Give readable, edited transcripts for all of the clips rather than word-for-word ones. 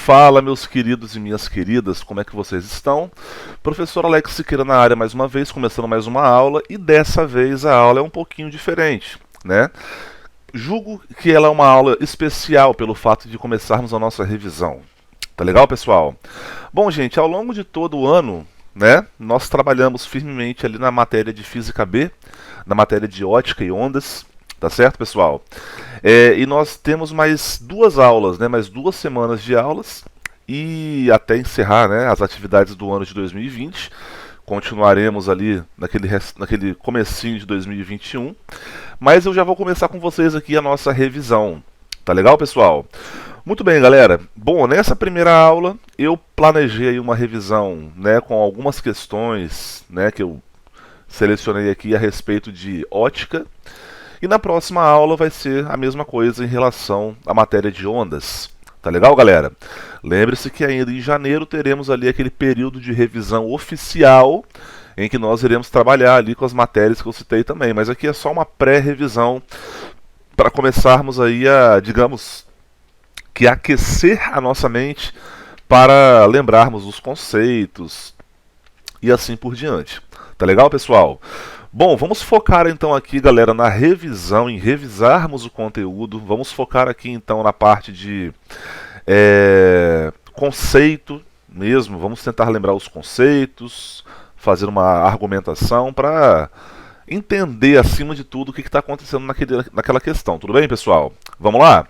Fala, meus queridos e minhas queridas, como é que vocês estão? Professor Alex Siqueira na área mais uma vez, começando mais uma aula, e dessa vez a aula é um pouquinho diferente, né? Julgo que ela é uma aula especial pelo fato de começarmos a nossa revisão. Tá legal, pessoal? Bom, gente, ao longo de todo o ano, né, nós trabalhamos firmemente ali na matéria de Física B, na matéria de Ótica e Ondas, tá certo, pessoal? E nós temos mais duas aulas, né, mais 2 semanas de aulas, e até encerrar, né, as atividades do ano de 2020. Continuaremos ali naquele comecinho de 2021, mas eu já vou começar com vocês aqui a nossa revisão. Tá legal, pessoal? Muito bem, galera. Bom, nessa primeira aula eu planejei aí uma revisão, né, com algumas questões, né, que eu selecionei aqui a respeito de ótica. E na próxima aula vai ser a mesma coisa em relação à matéria de ondas. Tá legal, galera? Lembre-se que ainda em janeiro teremos ali aquele período de revisão oficial em que nós iremos trabalhar ali com as matérias que eu citei também. Mas aqui é só uma pré-revisão para começarmos aí a, digamos, que aquecer a nossa mente para lembrarmos os conceitos e assim por diante. Tá legal, pessoal? Bom, vamos focar então aqui, galera, na revisão, em revisarmos o conteúdo. Vamos focar aqui então na parte de conceito mesmo. Vamos tentar lembrar os conceitos, fazer uma argumentação para entender acima de tudo o que está acontecendo naquela questão. Tudo bem, pessoal? Vamos lá?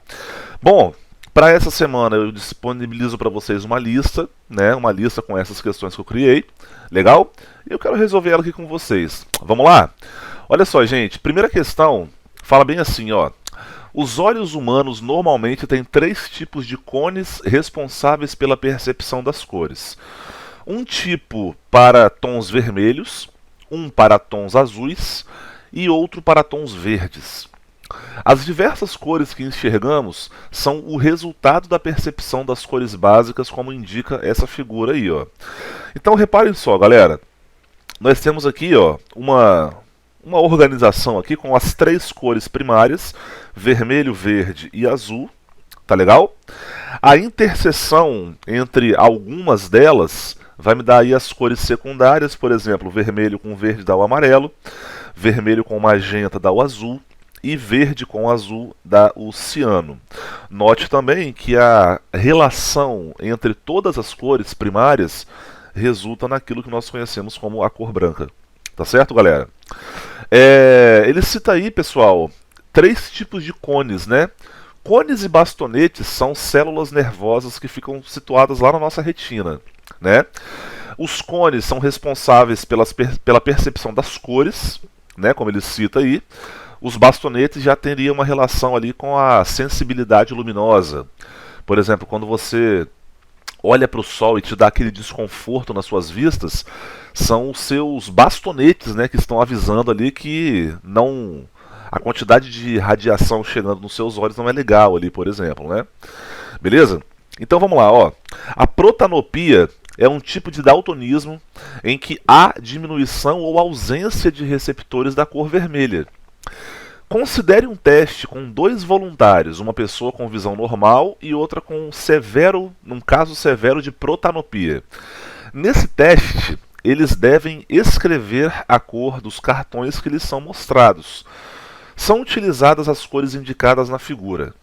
Bom, para essa semana eu disponibilizo para vocês uma lista, né? Uma lista com essas questões que eu criei. Legal? Eu quero resolver ela aqui com vocês. Vamos lá? Olha só, gente. Primeira questão fala bem assim, ó. Os olhos humanos normalmente têm 3 tipos de cones responsáveis pela percepção das cores. Um tipo para tons vermelhos, um para tons azuis e outro para tons verdes. As diversas cores que enxergamos são o resultado da percepção das cores básicas, como indica essa figura aí, ó. Então reparem só, galera. Nós temos aqui, ó, uma organização aqui com as 3 cores primárias, vermelho, verde e azul, tá legal? A interseção entre algumas delas vai me dar aí as cores secundárias, por exemplo, vermelho com verde dá o amarelo, vermelho com magenta dá o azul, e verde com azul dá o ciano. Note também que a relação entre todas as cores primárias resulta naquilo que nós conhecemos como a cor branca. Tá certo, galera? Ele cita aí, pessoal, 3 tipos de cones, né? Cones e bastonetes são células nervosas que ficam situadas lá na nossa retina, né? Os cones são responsáveis pela percepção das cores, né? Como ele cita aí. Os bastonetes já teriam uma relação ali com a sensibilidade luminosa. Por exemplo, quando você olha para o sol e te dá aquele desconforto nas suas vistas, são os seus bastonetes, né, que estão avisando ali que não, a quantidade de radiação chegando nos seus olhos não é legal ali, por exemplo, né? Beleza? Então vamos lá, ó. A protanopia é um tipo de daltonismo em que há diminuição ou ausência de receptores da cor vermelha. Considere um teste com 2 voluntários, uma pessoa com visão normal e outra com num caso severo de protanopia. Nesse teste, eles devem escrever a cor dos cartões que lhes são mostrados. São utilizadas as cores indicadas na figura.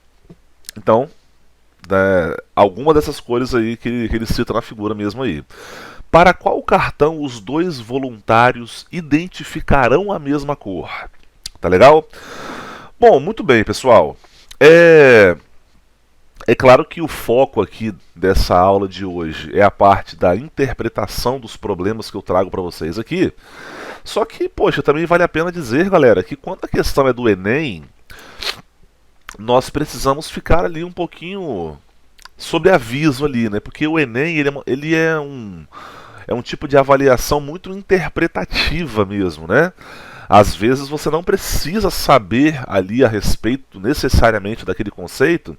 Então, alguma dessas cores aí que ele cita na figura mesmo aí. Para qual cartão os 2 voluntários identificarão a mesma cor? Tá legal? Bom, muito bem, pessoal. É claro que o foco aqui dessa aula de hoje é a parte da interpretação dos problemas que eu trago para vocês aqui. Só que, poxa, também vale a pena dizer, galera, que quando a questão é do Enem, nós precisamos ficar ali um pouquinho sob aviso ali, né? Porque o Enem, ele é um tipo de avaliação muito interpretativa mesmo, né? Às vezes você não precisa saber ali a respeito necessariamente daquele conceito,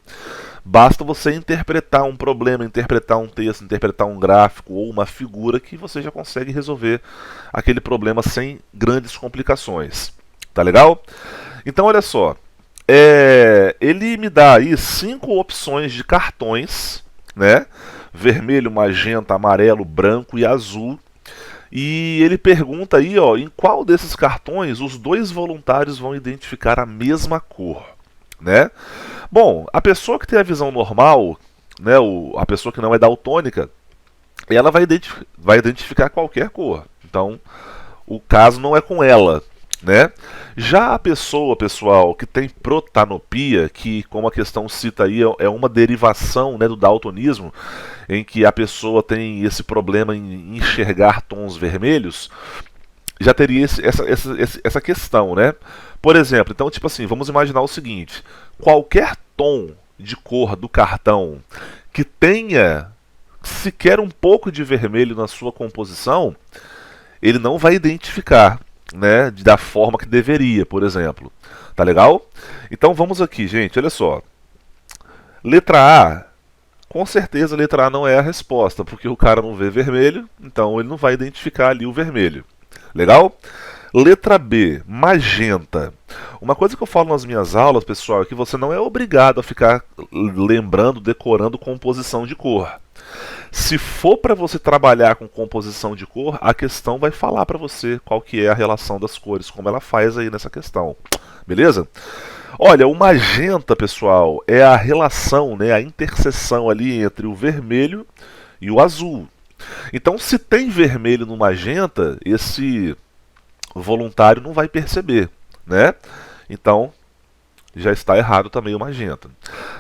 basta você interpretar um problema, interpretar um texto, interpretar um gráfico ou uma figura que você já consegue resolver aquele problema sem grandes complicações. Tá legal? Então olha só, ele me dá aí 5 opções de cartões né? Vermelho, magenta, amarelo, branco e azul. E ele pergunta aí, ó, em qual desses cartões os dois voluntários vão identificar a mesma cor, né? Bom, a pessoa que tem a visão normal, né, a pessoa que não é daltônica, ela vai identificar qualquer cor. Então, o caso não é com ela, né? Já a pessoa, pessoal, que tem protanopia, que, como a questão cita aí, é uma derivação, né, do daltonismo, em que a pessoa tem esse problema em enxergar tons vermelhos, já teria essa questão, né? Por exemplo, então, tipo assim, vamos imaginar o seguinte: qualquer tom de cor do cartão que tenha sequer um pouco de vermelho na sua composição, ele não vai identificar, né, da forma que deveria, por exemplo. Tá legal? Então vamos aqui, gente, olha só. Letra A, com certeza a letra A não é a resposta, porque o cara não vê vermelho, então ele não vai identificar ali o vermelho. Legal? Letra B, magenta. Uma coisa que eu falo nas minhas aulas, pessoal, é que você não é obrigado a ficar lembrando, decorando composição de cor. Se for para você trabalhar com composição de cor, a questão vai falar para você qual que é a relação das cores, como ela faz aí nessa questão. Beleza? Olha, o magenta, pessoal, é a relação, né, a interseção ali entre o vermelho e o azul. Então, se tem vermelho no magenta, esse voluntário não vai perceber, né? Então, já está errado também o magenta.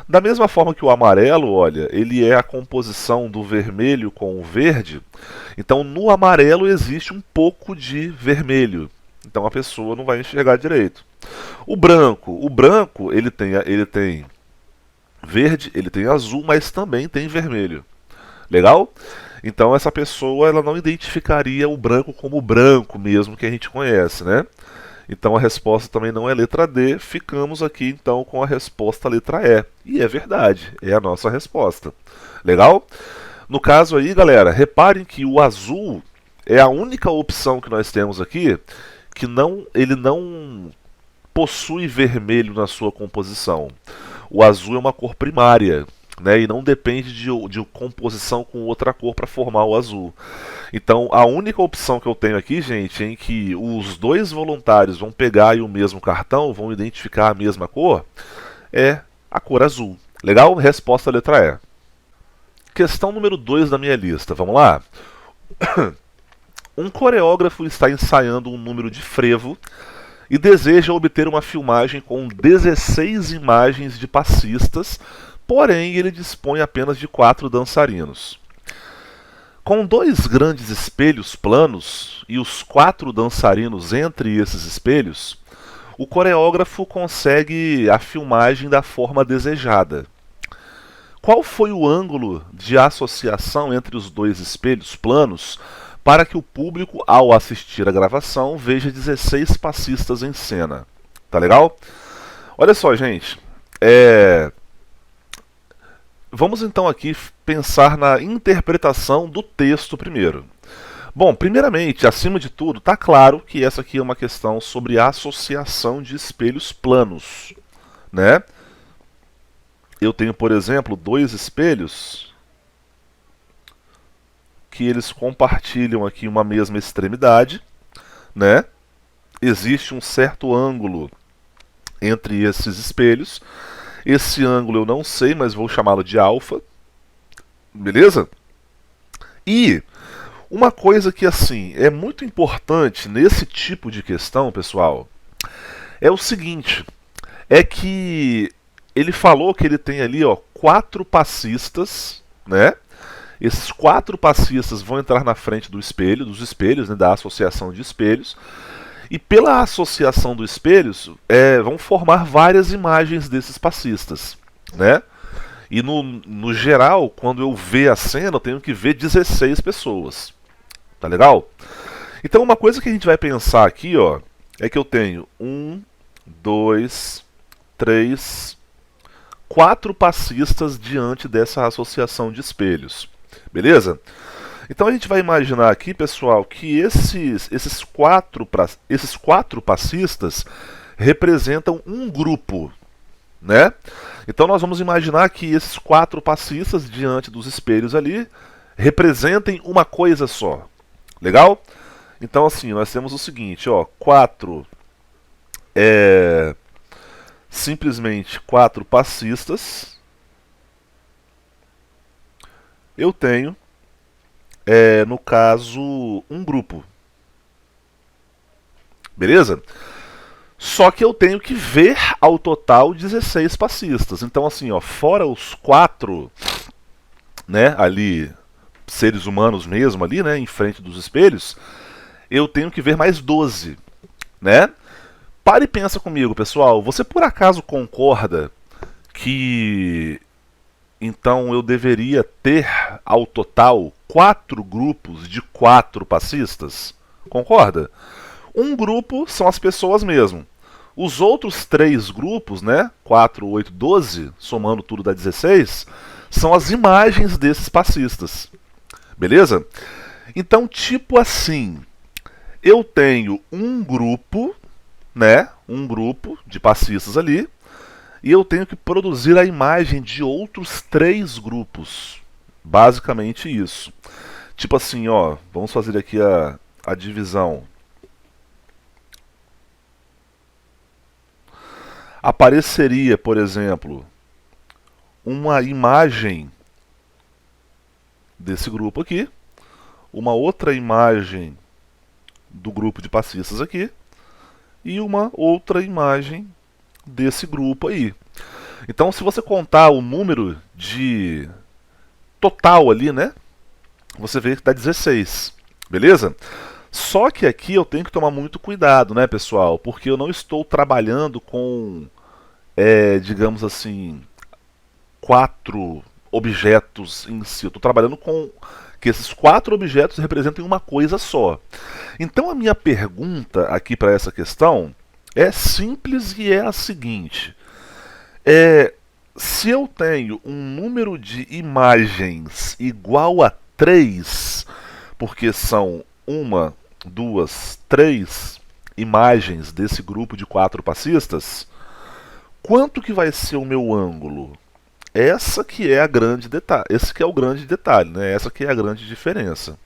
Da mesma forma que o amarelo, olha, ele é a composição do vermelho com o verde. Então, no amarelo existe um pouco de vermelho. Então, a pessoa não vai enxergar direito. O branco, ele tem verde, ele tem azul, mas também tem vermelho. Legal? Então, essa pessoa ela não identificaria o branco como o branco mesmo que a gente conhece, né? Então a resposta também não é letra D, ficamos aqui então com a resposta letra E. E é verdade, é a nossa resposta. Legal? No caso aí, galera, reparem que o azul é a única opção que nós temos aqui que ele não possui vermelho na sua composição. O azul é uma cor primária, né, e não depende de composição com outra cor para formar o azul. Então, a única opção que eu tenho aqui, gente, em que os dois voluntários vão pegar aí o mesmo cartão, vão identificar a mesma cor, é a cor azul. Legal? Resposta letra E. Questão número 2 da minha lista. Vamos lá? Um coreógrafo está ensaiando um número de frevo e deseja obter uma filmagem com 16 imagens de passistas, porém ele dispõe apenas de 4 dançarinos. Com 2 grandes espelhos planos e os 4 dançarinos entre esses espelhos, o coreógrafo consegue a filmagem da forma desejada. Qual foi o ângulo de associação entre os 2 espelhos planos para que o público, ao assistir a gravação, veja 16 passistas em cena? Tá legal? Olha só, gente. Vamos então aqui pensar na interpretação do texto primeiro. Bom, primeiramente, acima de tudo, está claro que essa aqui é uma questão sobre a associação de espelhos planos, né? Eu tenho, por exemplo, 2 espelhos que eles compartilham aqui uma mesma extremidade, né? Existe um certo ângulo entre esses espelhos. Esse ângulo eu não sei, mas vou chamá-lo de alfa. Beleza? E uma coisa que assim é muito importante nesse tipo de questão, pessoal, é o seguinte, é que ele falou que ele tem ali, ó, 4 passistas, né? Esses 4 passistas vão entrar na frente do espelho, dos espelhos, né, da associação de espelhos. E pela associação dos espelhos, vão formar várias imagens desses passistas, né? E no geral, quando eu ver a cena, eu tenho que ver 16 pessoas. Tá legal? Então uma coisa que a gente vai pensar aqui, ó, é que eu tenho 1, 2, 3, 4 passistas diante dessa associação de espelhos. Beleza? Então a gente vai imaginar aqui, pessoal, que esses quatro passistas representam um grupo, né? Então nós vamos imaginar que esses 4 passistas diante dos espelhos ali representem uma coisa só. Legal? Então assim, nós temos o seguinte, ó, 4 simplesmente 4 passistas. Eu tenho, no caso, um grupo. Beleza? Só que eu tenho que ver ao total 16 passistas. Então assim, ó, fora os 4, né, ali, seres humanos mesmo ali, né, em frente dos espelhos, eu tenho que ver mais 12, né? Pare e pensa comigo, pessoal. Você por acaso concorda que então eu deveria ter ao total 4 grupos de 4 passistas? Concorda? Um grupo são as pessoas mesmo. Os outros 3 grupos, né, 4, 8, 12, somando tudo dá 16, são as imagens desses passistas. Beleza? Então, tipo assim, eu tenho um grupo, né, um grupo de passistas ali, e eu tenho que produzir a imagem de outros 3 grupos. Basicamente isso. Tipo assim, ó, vamos fazer aqui a divisão. Apareceria, por exemplo, uma imagem desse grupo aqui, uma outra imagem do grupo de passistas aqui e uma outra imagem desse grupo aí. Então, se você contar o número de total ali, né, você vê que dá 16, beleza? Só que aqui eu tenho que tomar muito cuidado, né, pessoal? Porque eu não estou trabalhando com, digamos assim, 4 objetos em si. Eu estou trabalhando com que esses 4 objetos representem uma coisa só. Então a minha pergunta aqui para essa questão é simples e é a seguinte: se eu tenho um número de imagens igual a 3, porque são 1, 2, 3 imagens desse grupo de 4 passistas, quanto que vai ser o meu ângulo? Essa que é a grande detalhe, esse que é o grande detalhe, né? Essa que é a grande diferença.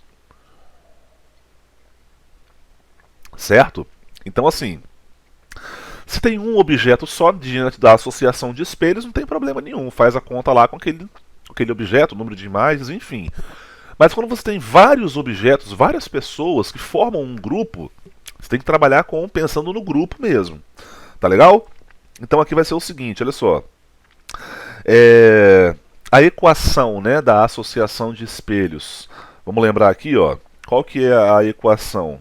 Certo? Então assim, se tem um objeto só diante da associação de espelhos, não tem problema nenhum. Faz a conta lá com aquele objeto, o número de imagens, enfim. Mas quando você tem vários objetos, várias pessoas que formam um grupo, você tem que trabalhar pensando no grupo mesmo. Tá legal? Então aqui vai ser o seguinte, olha só. A equação, né, da associação de espelhos. Vamos lembrar aqui, ó. Qual que é a equação?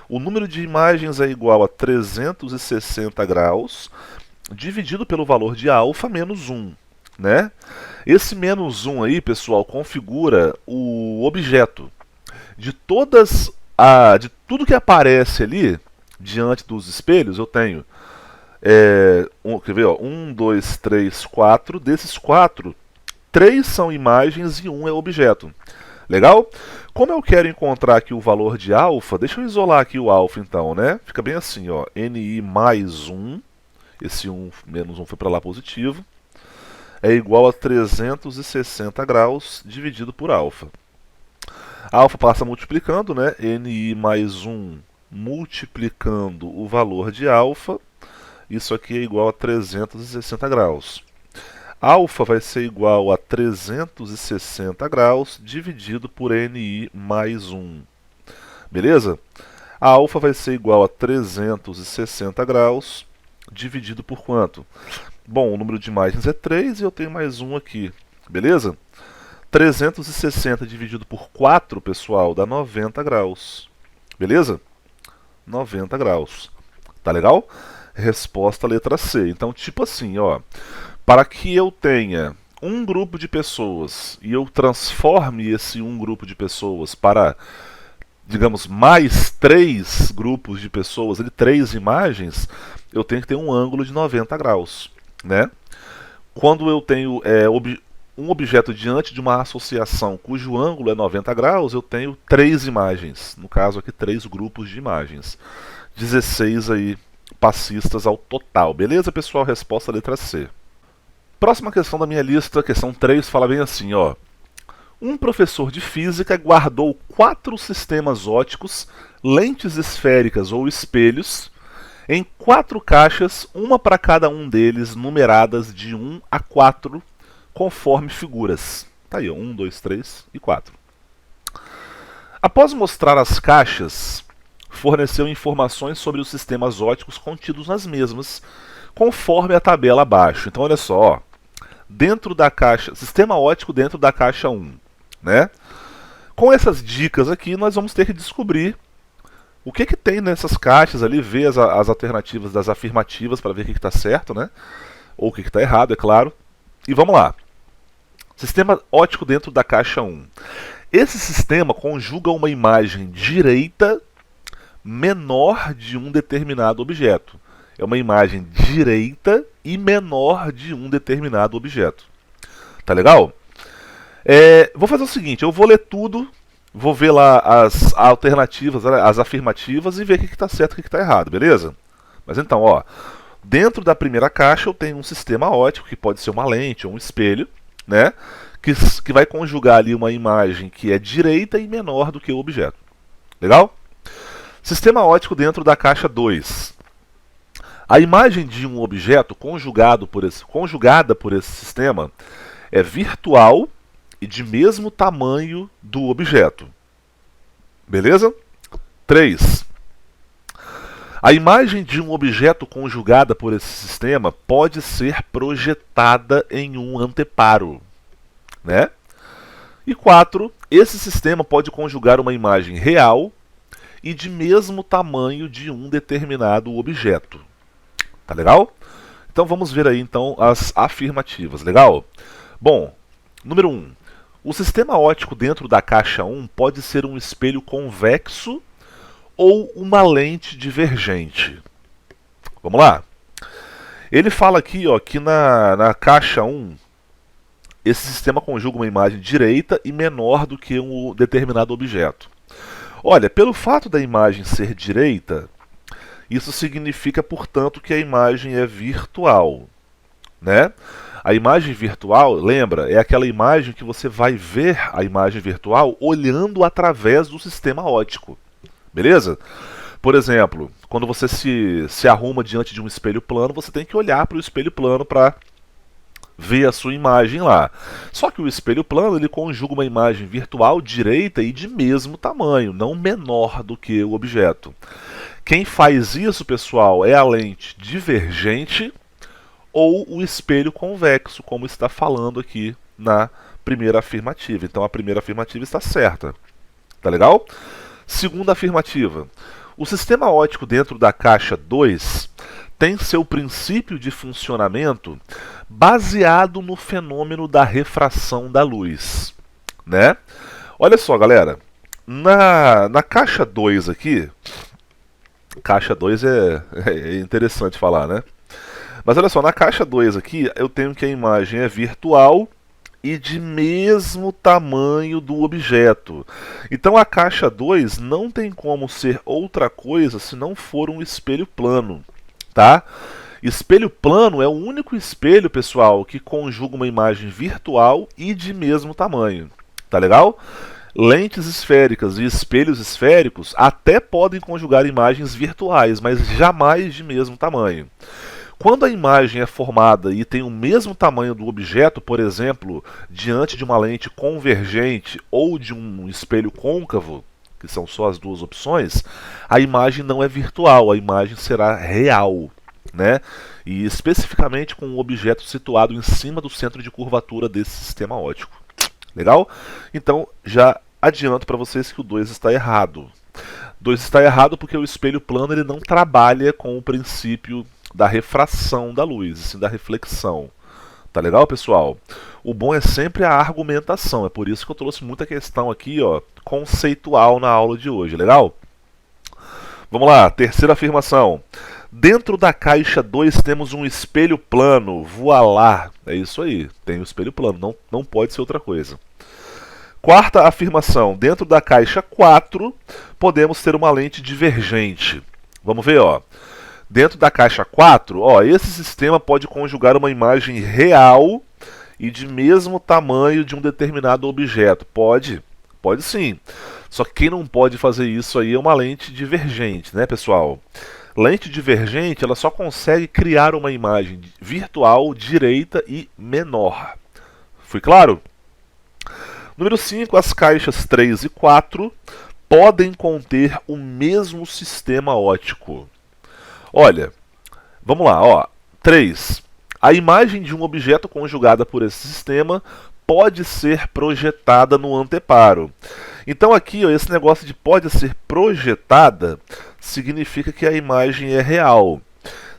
O número de imagens é igual a 360 graus dividido pelo valor de alfa menos 1, né? Esse menos 1 aí, pessoal, configura o objeto. De tudo que aparece ali diante dos espelhos, eu tenho quer ver, ó, 1, 2, 3, 4. Desses 4, 3 são imagens e 1 é objeto. Legal? Como eu quero encontrar aqui o valor de alfa, deixa eu isolar aqui o alfa então, né? Fica bem assim, ó, ni mais 1, esse 1 menos 1 foi para lá positivo, é igual a 360 graus dividido por alfa. A alfa passa multiplicando, né? Ni mais 1 multiplicando o valor de alfa, isso aqui é igual a 360 graus. Alfa vai ser igual a 360 graus dividido por Ni mais 1. Beleza? A alfa vai ser igual a 360 graus dividido por quanto? Bom, o número de imagens é 3 e eu tenho mais 1 aqui. Beleza? 360 dividido por 4, pessoal, dá 90 graus. Beleza? 90 graus. Tá legal? Resposta letra C. Então, tipo assim, ó, para que eu tenha um grupo de pessoas e eu transforme esse um grupo de pessoas para, digamos, mais 3 grupos de pessoas, 3 imagens, eu tenho que ter um ângulo de 90 graus, né? Quando eu tenho um objeto diante de uma associação cujo ângulo é 90 graus, eu tenho 3 imagens, no caso aqui 3 grupos de imagens. 16 aí passistas ao total. Beleza, pessoal? Resposta letra C. Próxima questão da minha lista, questão 3, fala bem assim, ó. Um professor de física guardou 4 sistemas ópticos, lentes esféricas ou espelhos, em 4 caixas, uma para cada um deles, numeradas de 1 a 4, conforme figuras. Tá aí, ó, 1, 2, 3 e 4. Após mostrar as caixas, forneceu informações sobre os sistemas ópticos contidos nas mesmas, conforme a tabela abaixo. Então, olha só, ó, dentro da caixa, sistema óptico dentro da caixa 1, né? Com essas dicas aqui, nós vamos ter que descobrir o que tem nessas caixas ali, ver as alternativas das afirmativas para ver o que está certo, né? Ou o que está errado, é claro. E vamos lá. Sistema óptico dentro da caixa 1. Esse sistema conjuga uma imagem direita menor de um determinado objeto. É uma imagem direita e menor de um determinado objeto. Tá legal? Vou fazer o seguinte, eu vou ler tudo, vou ver lá as alternativas, as afirmativas e ver o que está certo e o que está errado, beleza? Mas então, ó, dentro da primeira caixa eu tenho um sistema óptico, que pode ser uma lente ou um espelho, né? Que vai conjugar ali uma imagem que é direita e menor do que o objeto. Legal? Sistema óptico dentro da caixa 2. A imagem de um objeto conjugada por esse sistema é virtual e de mesmo tamanho do objeto. Beleza? 3. A imagem de um objeto conjugada por esse sistema pode ser projetada em um anteparo, né? E 4. Esse sistema pode conjugar uma imagem real e de mesmo tamanho de um determinado objeto. Tá legal? Então vamos ver aí então as afirmativas, legal? Bom, número 1. O sistema óptico dentro da caixa 1 pode ser um espelho convexo ou uma lente divergente. Vamos lá? Ele fala aqui, ó, que na caixa 1 esse sistema conjuga uma imagem direita e menor do que um determinado objeto. Olha, pelo fato da imagem ser direita, isso significa, portanto, que a imagem é virtual, né? A imagem virtual, lembra, é aquela imagem que você vai ver a imagem virtual olhando através do sistema óptico, beleza? Por exemplo, quando você se arruma diante de um espelho plano, você tem que olhar para o espelho plano para ver a sua imagem lá. Só que o espelho plano ele conjuga uma imagem virtual direita e de mesmo tamanho, não menor do que o objeto. Quem faz isso, pessoal, é a lente divergente ou o espelho convexo, como está falando aqui na primeira afirmativa. Então a primeira afirmativa está certa. Tá legal? Segunda afirmativa. O sistema óptico dentro da caixa 2 tem seu princípio de funcionamento baseado no fenômeno da refração da luz, né? Olha só, galera. Na caixa 2 aqui, caixa 2 é interessante falar, né? Mas olha só, na caixa 2 aqui, eu tenho que a imagem é virtual e de mesmo tamanho do objeto. Então a caixa 2 não tem como ser outra coisa se não for um espelho plano, tá? Espelho plano é o único espelho, pessoal, que conjuga uma imagem virtual e de mesmo tamanho. Tá legal? Lentes esféricas e espelhos esféricos até podem conjugar imagens virtuais, mas jamais de mesmo tamanho. Quando a imagem é formada e tem o mesmo tamanho do objeto, por exemplo, diante de uma lente convergente ou de um espelho côncavo, que são só as duas opções, a imagem não é virtual, a imagem será real, né? E especificamente com um objeto situado em cima do centro de curvatura desse sistema óptico. Legal? Então já adianto para vocês que o 2 está errado. 2 está errado porque o espelho plano ele não trabalha com o princípio da refração da luz, e sim da reflexão. Tá legal, pessoal? O bom é sempre a argumentação, é por isso que eu trouxe muita questão aqui, ó, conceitual na aula de hoje, legal? Vamos lá, terceira afirmação. Dentro da caixa 2 temos um espelho plano, voilá. É isso aí, tem um espelho plano, não pode ser outra coisa. Quarta afirmação, dentro da caixa 4 podemos ter uma lente divergente. Vamos ver, ó. Dentro da caixa 4, ó, esse sistema pode conjugar uma imagem real e de mesmo tamanho de um determinado objeto. Pode, pode sim. Só que quem não pode fazer isso aí é uma lente divergente, né, pessoal? Lente divergente, ela só consegue criar uma imagem virtual direita e menor. Fui claro? Número 5, as caixas 3 e 4 podem conter o mesmo sistema óptico. Olha, vamos lá, ó. 3. A imagem de um objeto conjugada por esse sistema pode ser projetada no anteparo. Então aqui, ó, esse negócio de pode ser projetada significa que a imagem é real.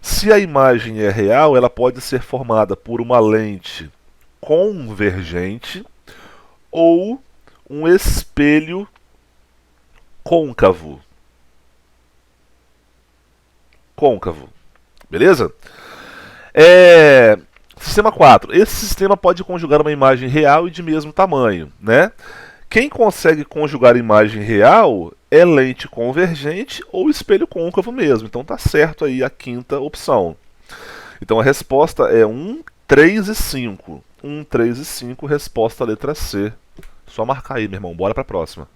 Se a imagem é real, ela pode ser formada por uma lente convergente ou um espelho côncavo. Côncavo. Beleza? Sistema 4. Esse sistema pode conjugar uma imagem real e de mesmo tamanho, né? Quem consegue conjugar imagem real é lente convergente ou espelho côncavo mesmo. Então tá certo aí a quinta opção. Então a resposta é 1, 3 e 5. 1, 3 e 5, resposta letra C. Só marcar aí, meu irmão. Bora para a próxima.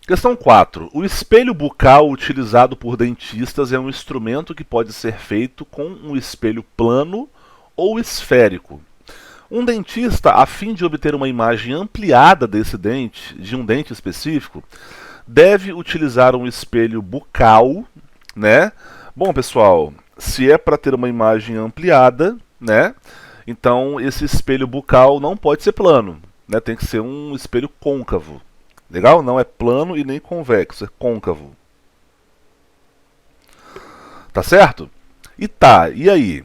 Questão 4. O espelho bucal utilizado por dentistas é um instrumento que pode ser feito com um espelho plano ou esférico. Um dentista, a fim de obter uma imagem ampliada desse dente, de um dente específico, deve utilizar um espelho bucal, né? Bom, pessoal, se é para ter uma imagem ampliada, né? Então esse espelho bucal não pode ser plano, né? Tem que ser um espelho côncavo. Legal? Não é plano e nem convexo, é côncavo. Tá certo? E aí?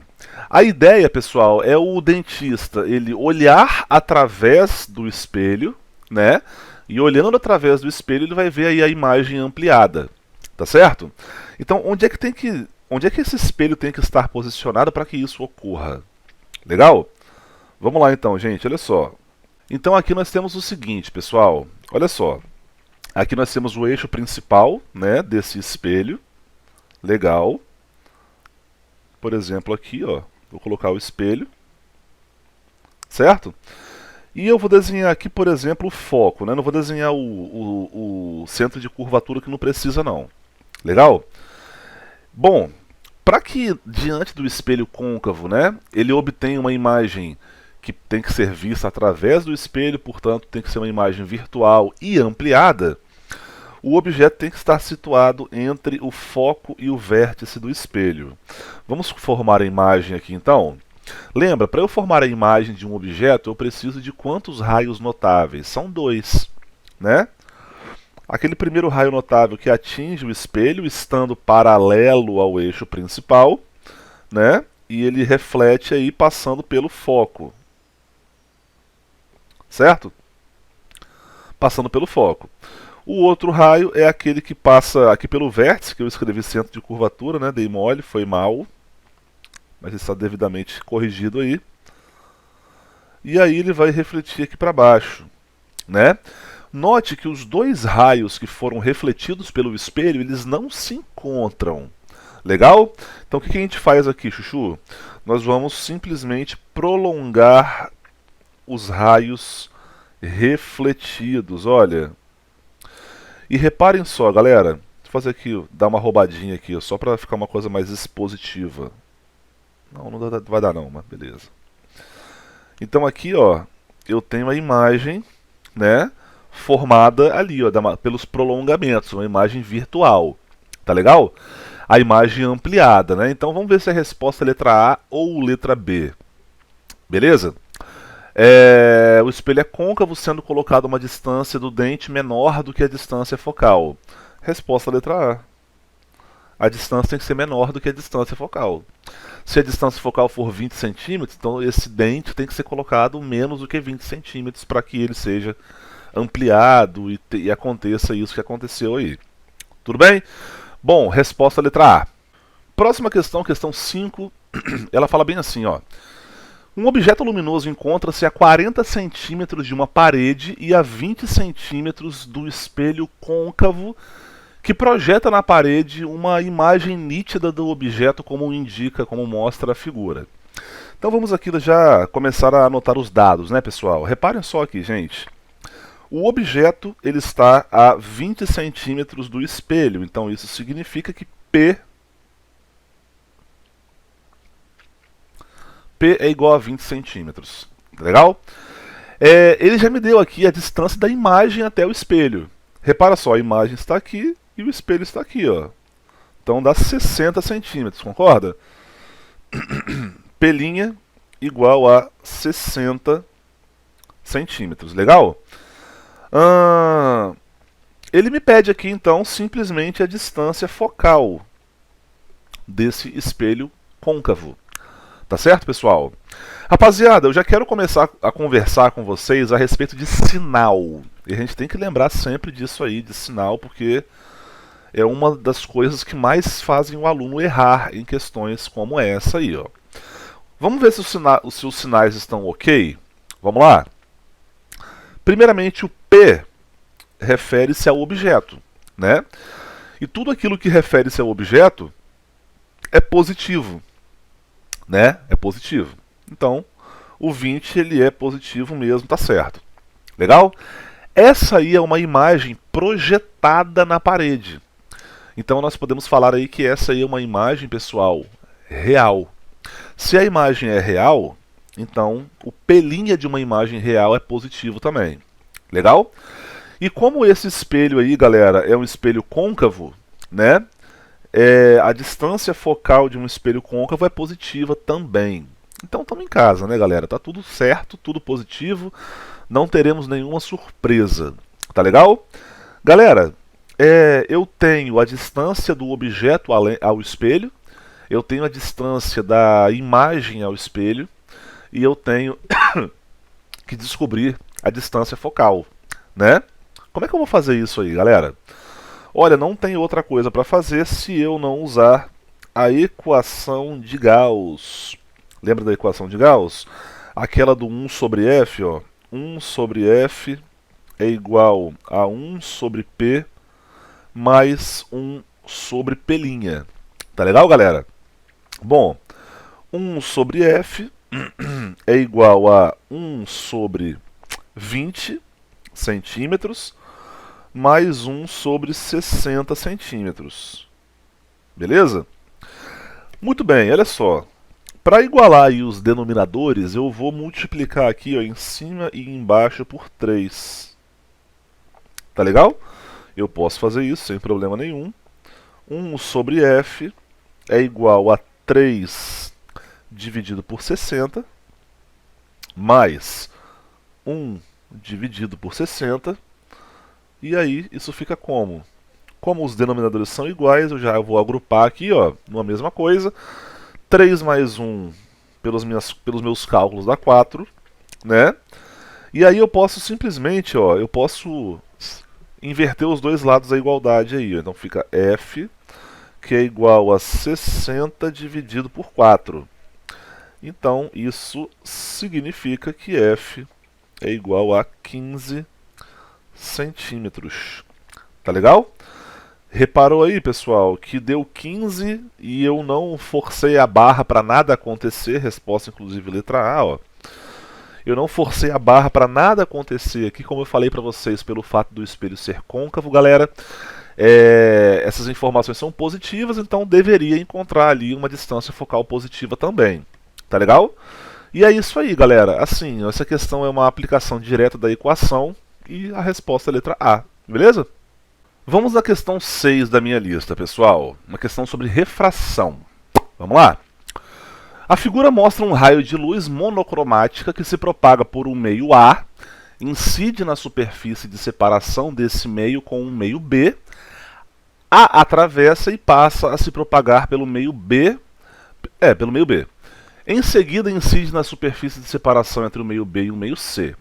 A ideia, pessoal, é o dentista ele olhar através do espelho, né? E olhando através do espelho ele vai ver aí a imagem ampliada, tá certo? Então, onde é que esse espelho tem que estar posicionado para que isso ocorra? Legal? Vamos lá então, gente, olha só. Então aqui nós temos o seguinte, pessoal. Olha só. Aqui nós temos o eixo principal, né, desse espelho. Legal. Por exemplo, aqui, ó, vou colocar o espelho. Certo? E eu vou desenhar aqui, por exemplo, o foco, né? Não vou desenhar o centro de curvatura que não precisa, não. Legal? Bom, para que diante do espelho côncavo, né, ele obtenha uma imagem que tem que ser vista através do espelho, portanto tem que ser uma imagem virtual e ampliada, o objeto tem que estar situado entre o foco e o vértice do espelho. Vamos formar a imagem aqui então? Lembra, para eu formar a imagem de um objeto, eu preciso de quantos raios notáveis? São 2, né? Aquele primeiro raio notável que atinge o espelho, estando paralelo ao eixo principal, né? E ele reflete aí passando pelo foco. Certo? Passando pelo foco. O outro raio é aquele que passa aqui pelo vértice, que eu escrevi centro de curvatura, né? Dei mole, foi mal. Mas está devidamente corrigido aí. E aí ele vai refletir aqui para baixo, né? Note que os dois raios que foram refletidos pelo espelho, eles não se encontram. Legal? Então o que a gente faz aqui, Chuchu? Nós vamos simplesmente prolongar os raios refletidos, olha. E reparem só, galera, vou fazer aqui, dar uma roubadinha aqui, só para ficar uma coisa mais expositiva. Não, não vai dar não, mas beleza. Então aqui, ó, eu tenho a imagem, né, formada ali, ó, pelos prolongamentos, uma imagem virtual. Tá legal? A imagem ampliada, né? Então vamos ver se a resposta é letra A ou letra B. Beleza? O espelho é côncavo, sendo colocado uma distância do dente menor do que a distância focal. Resposta letra A. A distância tem que ser menor do que a distância focal. Se a distância focal for 20 centímetros, então esse dente tem que ser colocado menos do que 20 centímetros para que ele seja ampliado e aconteça isso que aconteceu aí. Tudo bem? Bom, resposta letra A. Próxima questão, questão 5, ela fala bem assim, ó. Um objeto luminoso encontra-se a 40 centímetros de uma parede e a 20 centímetros do espelho côncavo que projeta na parede uma imagem nítida do objeto como indica, como mostra a figura. Então vamos aqui já começar a anotar os dados, né, pessoal? Reparem só aqui, gente. O objeto ele está a 20 centímetros do espelho, então isso significa que P é igual a 20 centímetros. Legal? Ele já me deu aqui a distância da imagem até o espelho. Repara só, a imagem está aqui e o espelho está aqui, ó. Então dá 60 centímetros, concorda? P' igual a 60 centímetros. Legal? Ele me pede aqui, então, simplesmente a distância focal desse espelho côncavo. Tá certo, pessoal? Rapaziada, eu já quero começar a conversar com vocês a respeito de sinal. E a gente tem que lembrar sempre disso aí, de sinal, porque é uma das coisas que mais fazem o aluno errar em questões como essa aí, ó. Vamos ver se os sinais estão ok? Vamos lá? Primeiramente, o P refere-se ao objeto, né? E tudo aquilo que refere-se ao objeto é positivo, né? É positivo. Então, o 20 ele é positivo mesmo, tá certo. Legal? Essa aí é uma imagem projetada na parede. Então nós podemos falar aí que essa aí é uma imagem, pessoal, real. Se a imagem é real, então o P' de uma imagem real é positivo também. Legal? E como esse espelho aí, galera, é um espelho côncavo, né? A distância focal de um espelho côncavo é positiva também. Então estamos em casa, né, galera? Tá tudo certo, tudo positivo. Não teremos nenhuma surpresa. Tá legal? Galera, eu tenho a distância do objeto ao espelho. Eu tenho a distância da imagem ao espelho e eu tenho que descobrir a distância focal, né? Como é que eu vou fazer isso aí, galera? Olha, não tem outra coisa para fazer se eu não usar a equação de Gauss. Lembra da equação de Gauss? Aquela do 1 sobre F, ó. 1 sobre F é igual a 1 sobre P mais 1 sobre P'. Tá legal, galera? Bom, 1 sobre F é igual a 1 sobre 20 centímetros mais 1 sobre 60 centímetros. Beleza? Muito bem, olha só. Para igualar aí os denominadores, eu vou multiplicar aqui, ó, em cima e embaixo por 3. Tá legal? Eu posso fazer isso sem problema nenhum. 1 sobre F é igual a 3 dividido por 60, mais 1 dividido por 60, e aí isso fica como? Como os denominadores são iguais, eu já vou agrupar aqui, ó, numa mesma coisa. 3 mais 1 pelos meus cálculos dá 4, né? E aí eu posso simplesmente, ó, eu posso inverter os dois lados da igualdade aí, ó. Então fica F, que é igual a 60 dividido por 4. Então isso significa que F é igual a 15 centímetros. Tá legal? Reparou aí, pessoal, que deu 15 e eu não forcei a barra para nada acontecer. Resposta, inclusive, letra A, ó. Eu não forcei a barra para nada acontecer aqui, como eu falei para vocês, pelo fato do espelho ser côncavo, galera. Essas informações são positivas, então deveria encontrar ali uma distância focal positiva também. Tá legal? E é isso aí, galera. Assim, essa questão é uma aplicação direta da equação e a resposta é a letra A. Beleza? Vamos à questão 6 da minha lista, pessoal. Uma questão sobre refração. Vamos lá? A figura mostra um raio de luz monocromática que se propaga por um meio A, incide na superfície de separação desse meio com um meio B, A atravessa e passa a se propagar pelo meio B. Pelo meio B. Em seguida, incide na superfície de separação entre o meio B e o meio C.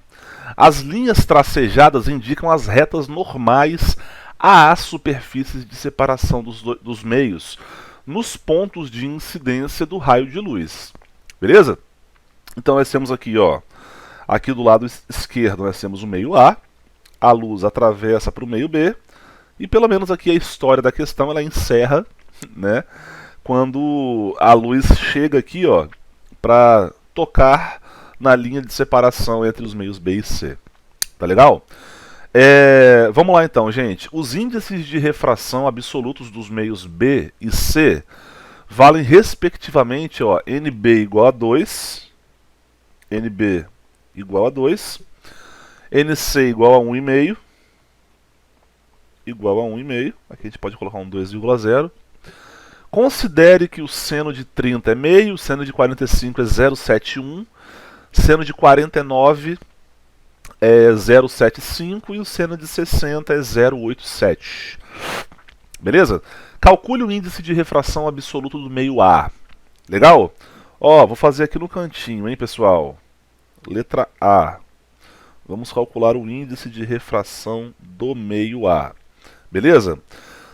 As linhas tracejadas indicam as retas normais às superfícies de separação dos meios, nos pontos de incidência do raio de luz. Beleza? Então nós temos aqui, ó, aqui do lado esquerdo nós temos o meio A luz atravessa para o meio B, E pelo menos aqui a história da questão ela encerra, né, quando a luz chega aqui, ó, para tocar na linha de separação entre os meios B e C. Tá legal? Vamos lá então, gente. Os índices de refração absolutos dos meios B e C valem respectivamente, ó, NB igual a 2, NB igual a 2, NC igual a 1,5, igual a 1,5. Aqui a gente pode colocar um 2,0. Considere que o seno de 30 é meio, o seno de 45 é 0,71, seno de 49 é 0,75 e o seno de 60 é 0,87. Beleza? Calcule o índice de refração absoluto do meio A. Legal? Ó, vou fazer aqui no cantinho, hein, pessoal? Letra A. Vamos calcular o índice de refração do meio A. Beleza?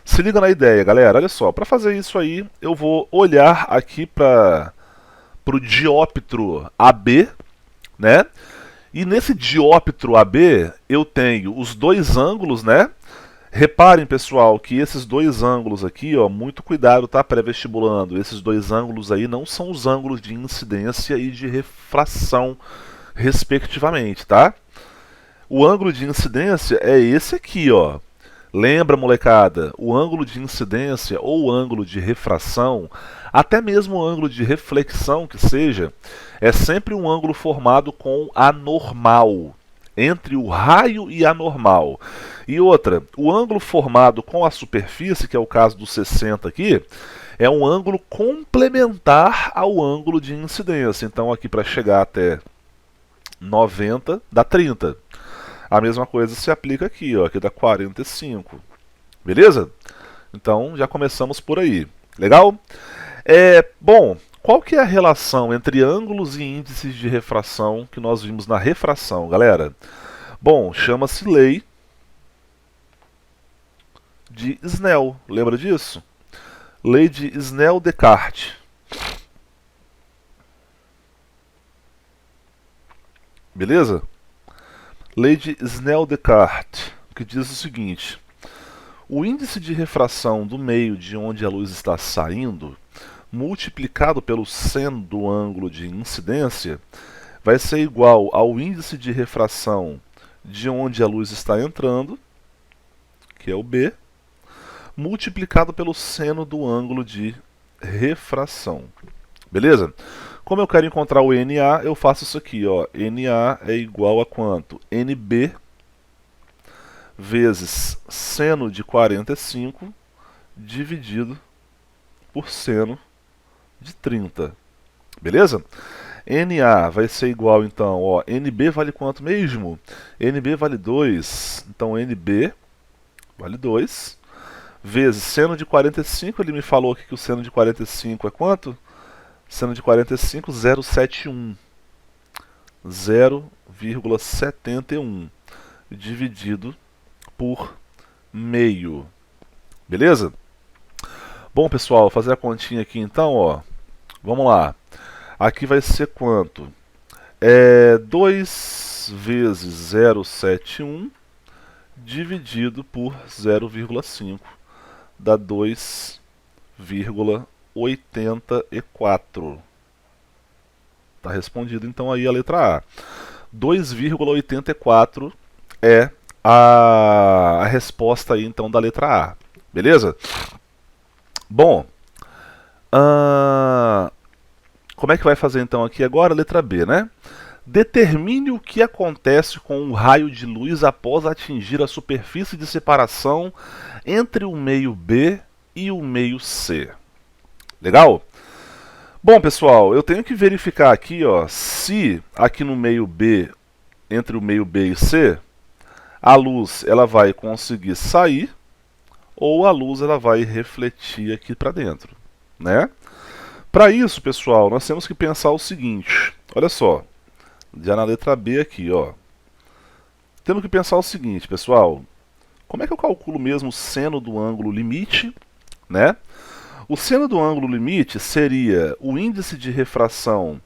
Se liga na ideia, galera. Olha só, para fazer isso aí, eu vou olhar aqui para o dióptro AB, né? E nesse dióptro AB, eu tenho os dois ângulos, né? Reparem, pessoal, que esses dois ângulos aqui, ó, muito cuidado, tá, pré-vestibulando. Esses dois ângulos aí não são os ângulos de incidência e de refração, respectivamente, tá? O ângulo de incidência é esse aqui, ó. Lembra, molecada, o ângulo de incidência ou o ângulo de refração, até mesmo o ângulo de reflexão que seja, é sempre um ângulo formado com a normal, entre o raio e a normal. E outra, o ângulo formado com a superfície, que é o caso do 60 aqui, é um ângulo complementar ao ângulo de incidência. Então aqui para chegar até 90 dá 30. A mesma coisa se aplica aqui, ó, aqui dá 45. Beleza? Então já começamos por aí. Legal? Bom, qual que é a relação entre ângulos e índices de refração que nós vimos na refração, galera? Bom, chama-se lei de Snell. Lembra disso? Lei de Snell-Descartes. Beleza? Lei de Snell-Descartes, que diz o seguinte: o índice de refração do meio de onde a luz está saindo, multiplicado pelo seno do ângulo de incidência, vai ser igual ao índice de refração de onde a luz está entrando, que é o B, multiplicado pelo seno do ângulo de refração. Beleza? Como eu quero encontrar o NA, eu faço isso aqui, ó. NA é igual a quanto? NB vezes seno de 45 dividido por seno de 30. Beleza? NA vai ser igual, então, ó, NB vale quanto mesmo? NB vale 2. Então, NB vale 2 vezes seno de 45. Ele me falou aqui que o seno de 45 é quanto? Seno de 45, 0,71. 0,71 dividido por meio. Beleza? Bom, pessoal, vou fazer a continha aqui então, ó. Vamos lá. Aqui vai ser quanto? 2 vezes 0,71 dividido por 0,5 dá 2,84. Tá respondido então aí a letra A. 2,84 é a resposta aí então da letra A. Beleza? Bom, como é que vai fazer então aqui agora? Letra B, né? Determine o que acontece com um raio de luz após atingir a superfície de separação entre o meio B e o meio C. Legal? Bom, pessoal, eu tenho que verificar aqui, ó, se aqui no meio B, entre o meio B e C, a luz ela vai conseguir sair ou a luz ela vai refletir aqui para dentro, né? Para isso, pessoal, nós temos que pensar o seguinte. Olha só, já na letra B aqui, ó. Temos que pensar o seguinte, pessoal. Como é que eu calculo mesmo o seno do ângulo limite, né? O seno do ângulo limite seria o índice de refração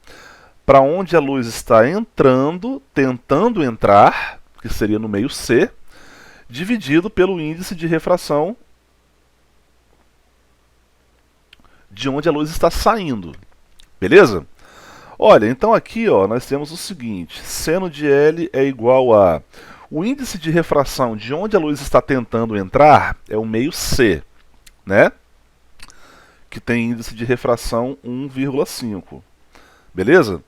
para onde a luz está entrando, tentando entrar, que seria no meio C, dividido pelo índice de refração de onde a luz está saindo. Beleza? Olha, então aqui ó, nós temos o seguinte: seno de L é igual a... O índice de refração de onde a luz está tentando entrar é o meio C, né? Que tem índice de refração 1,5. Beleza?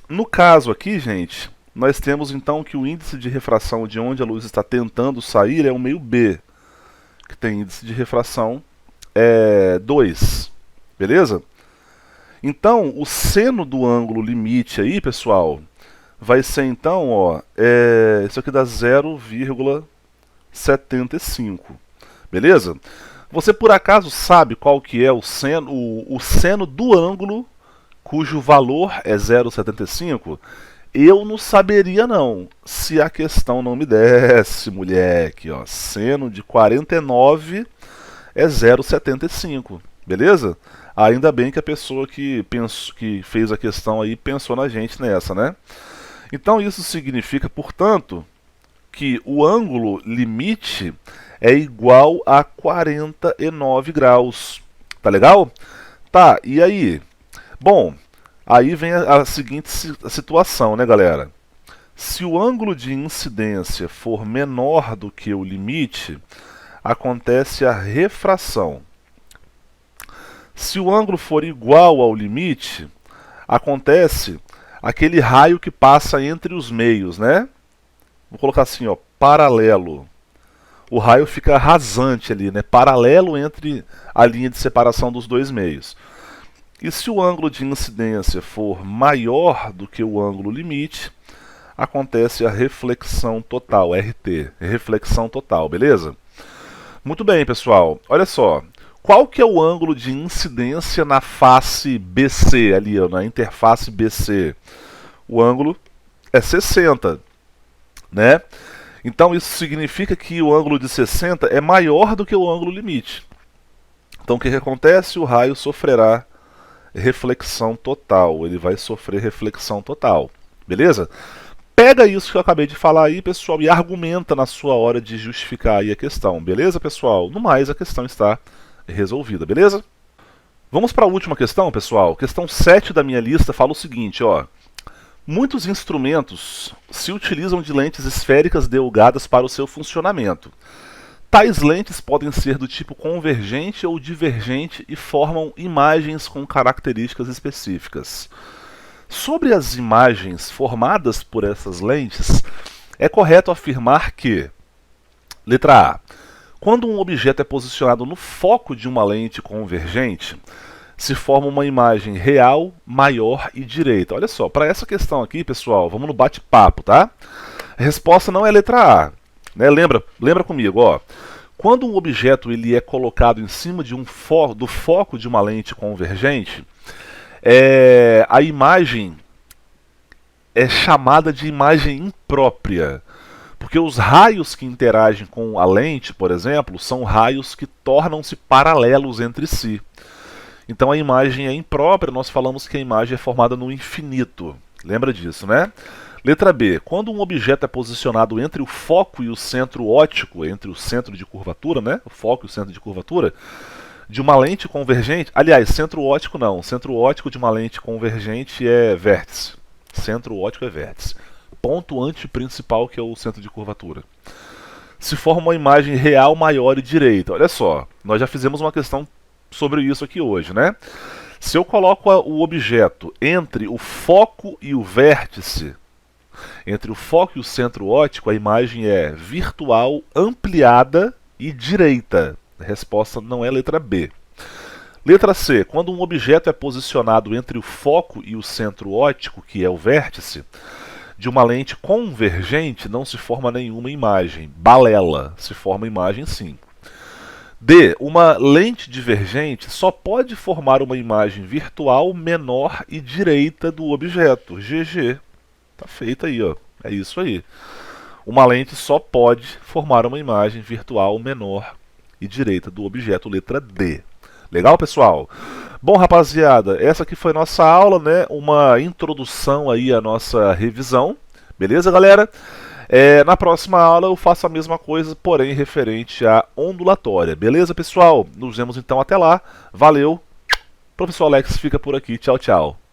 No caso aqui, gente, nós temos então que o índice de refração de onde a luz está tentando sair é o meio B, que tem índice de refração 2. Beleza? Então, o seno do ângulo limite aí, pessoal, vai ser então, ó, isso aqui dá 0,75. Beleza? Você por acaso sabe qual que é o seno do ângulo cujo valor é 0,75? Eu não saberia não, se a questão não me desse, moleque. Ó, seno de 49 é 0,75, beleza? Ainda bem que a pessoa que fez a questão aí pensou na gente nessa, né? Então isso significa, portanto, que o ângulo limite é igual a 49 graus. Tá legal? Tá, e aí? Bom, aí vem a seguinte situação, né, galera? Se o ângulo de incidência for menor do que o limite, acontece a refração. Se o ângulo for igual ao limite, acontece aquele raio que passa entre os meios, né? Vou colocar assim, ó, paralelo. O raio fica rasante ali, né? Paralelo entre a linha de separação dos dois meios. E se o ângulo de incidência for maior do que o ângulo limite, acontece a reflexão total, RT, reflexão total, beleza? Muito bem, pessoal. Olha só, qual que é o ângulo de incidência na face BC, ali, ó, na interface BC? O ângulo é 60, né? Então isso significa que o ângulo de 60 é maior do que o ângulo limite. Então o que acontece? O raio sofrerá reflexão total. Ele vai sofrer reflexão total. Beleza? Pega isso que eu acabei de falar aí, pessoal, e argumenta na sua hora de justificar aí a questão. Beleza, pessoal? No mais, a questão está resolvida. Beleza? Vamos para a última questão, pessoal. Questão 7 da minha lista fala o seguinte, ó. Muitos instrumentos se utilizam de lentes esféricas delgadas para o seu funcionamento. Tais lentes podem ser do tipo convergente ou divergente e formam imagens com características específicas. Sobre as imagens formadas por essas lentes, é correto afirmar que, letra A, quando um objeto é posicionado no foco de uma lente convergente, se forma uma imagem real, maior e direita. Olha só, para essa questão aqui, pessoal, vamos no bate-papo, tá? A resposta não é letra A, né? Lembra comigo, ó. Quando um objeto ele é colocado em cima de do foco de uma lente convergente, a imagem é chamada de imagem imprópria. Porque os raios que interagem com a lente, por exemplo, são raios que tornam-se paralelos entre si. Então a imagem é imprópria, nós falamos que a imagem é formada no infinito. Lembra disso, né? Letra B. Quando um objeto é posicionado entre o foco e o centro óptico, entre o centro de curvatura, né? O foco e o centro de curvatura, de uma lente convergente... Aliás, centro óptico não. Centro óptico de uma lente convergente é vértice. Centro óptico é vértice. Ponto antiprincipal, que é o centro de curvatura. Se forma uma imagem real, maior e direita. Olha só, nós já fizemos uma questão sobre isso aqui hoje, né? Se eu coloco o objeto entre o foco e o vértice, entre o foco e o centro óptico, a imagem é virtual, ampliada e direita. A resposta não é letra B. Letra C. Quando um objeto é posicionado entre o foco e o centro óptico, que é o vértice, de uma lente convergente, não se forma nenhuma imagem. Balela. Se forma imagem sim. D. Uma lente divergente só pode formar uma imagem virtual menor e direita do objeto. GG. Tá feito aí, ó. É isso aí. Uma lente só pode formar uma imagem virtual menor e direita do objeto. Letra D. Legal, pessoal? Bom, rapaziada, essa aqui foi nossa aula, né? Uma introdução aí à nossa revisão. Beleza, galera? Na próxima aula eu faço a mesma coisa, porém referente à ondulatória. Beleza, pessoal? Nos vemos então até lá. Valeu. Professor Alex fica por aqui. Tchau, tchau.